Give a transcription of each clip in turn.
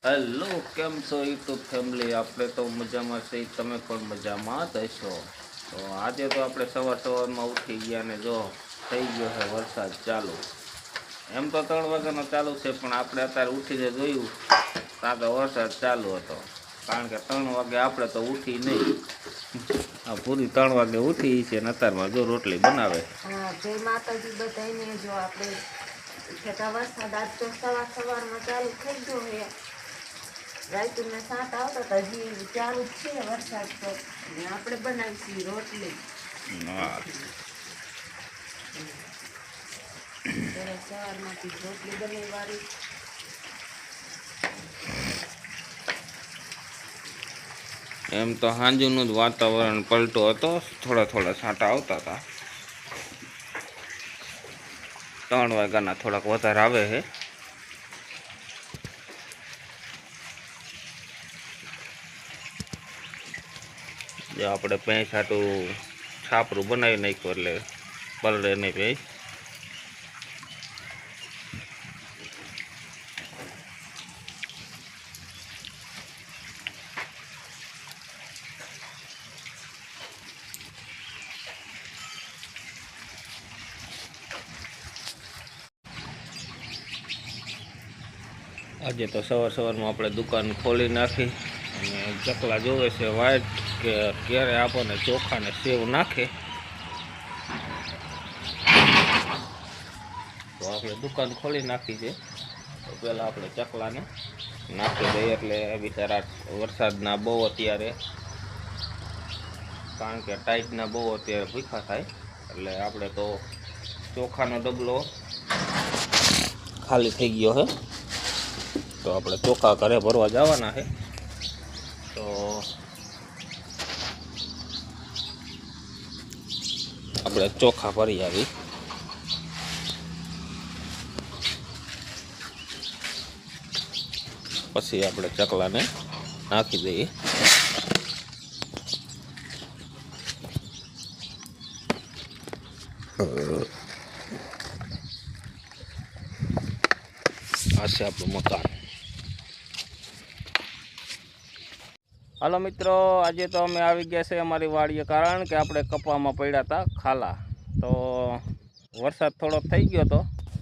Hello, કેમ છો YouTube family? આપણે તો મજામાં છીએ, તમે પણ મજામાં જ હશો. તો આજે તો આપણે સવારમાં ઉઠી ગયા ને જો થઈ ગયો છે વરસાદ ચાલુ. એમ તો 3 વાગ્યાનો ચાલુ છે, પણ આપણે અત્યારે ઉઠીને જોયું ત્યાં તો વરસાદ ચાલુ હતો. કારણ કે 3 વાગે આપણે તો ઉઠી નહીં. પૂરી 3 વાગે ઉઠી છે ને અત્યારમાં જો રોટલી બનાવે. જય માતાજી બધાને. જો આપણે વરસાદ આજ તો સવારમાં ચાલુ થઈ ગયો છે. રાયતુને સાત આવતા હતા, હજી ચાલુ જ છે વરસાદ તો. આપણે બનાવીશું રોટલી. સવારમાંથી રોટલી બનાવવાની. એમ તો સાંજનું જ વાતાવરણ પલટો હતો, થોડા છાંટા આવતા હતા. 3 વાગ્યાના થોડાક વધારે આવે છે. જો આપણે ભેંસ હાટું છાપરું બનાવી નાખ્યું એટલે પલળે નહીં ભેંસ. આજે તો સવારમાં આપણે દુકાન ખોલી નાખી અને ચકલા જોવે છે વાઈટ કે ક્યારે આપણને ચોખા ને સેવ નાખે. તો આપણે દુકાન ખોલી નાખી છે. તો પહેલાં આપણે ચકલાને નાખી દઈએ એટલે બિચારા વરસાદના બહુ અત્યારે, કારણ કે ટાઈટના બહુ અત્યારે ભૂખા થાય. એટલે આપણે તો ચોખાનો ડબલો ખાલી થઈ ગયો છે. તો આપણે ચોખા ઘરે ભરવા જવાના છે. તો આપણે ચોખા ભરી આવી. પછી આપણે ચકલાને નાખી દઈએ. આ છે આપણું મકાન. હાલો મિત્રો, આજે તો અમે આવી ગયા છે અમારી વાડીએ, કારણ કે આપણે કપામાં પડ્યા હતા ખાલા. તો વરસાદ થોડોક થઈ ગયો હતો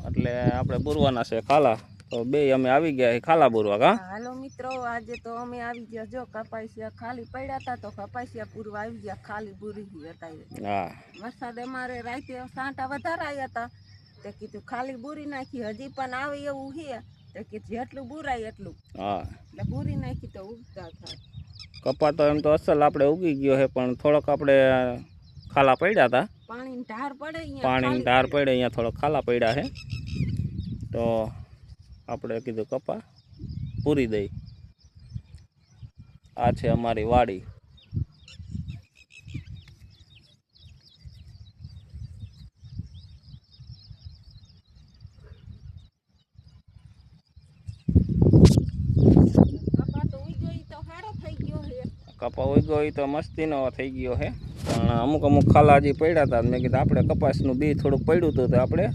એટલે આપણે બુરવાના છે ખાલા. તો બે અમે આવી ગયા ખાલા બુરવા. હાલો મિત્રો, આજે તો અમે આવી ગયા. જો કપાસિયા ખાલી પડ્યા હતા તો કપાસિયા પૂરવા આવી ગયા. ખાલી બુરી હતા. હા, વરસાદ અમારે રાતે સાંટા વધારે આવ્યા હતા. તે કીધું ખાલી બુરી નાખી, હજી પણ આવે એવું છે. તે કીધું જેટલું બુરાય એટલું. હા, એટલે બુરી નાખી તો ઉગતા થાય. કપા તો એમ તો અસલ આપણે ઉગી ગયો છે, પણ થોડોક આપણે ખાલા પડ્યા હતા. પાણીની ધાર પડે, અહીંયા થોડોક ખાલા પડ્યા છે. તો આપણે કીધું કપા પૂરી દઈ. આ છે અમારી વાડી. કપા ઉગ્યો એ તો મસ્તીનો થઈ ગયો છે, પણ અમુક ખાલા હજી પડ્યા હતા. મેં કીધું આપણે કપાસનું બી થોડુંક પડ્યું હતું તો આપણે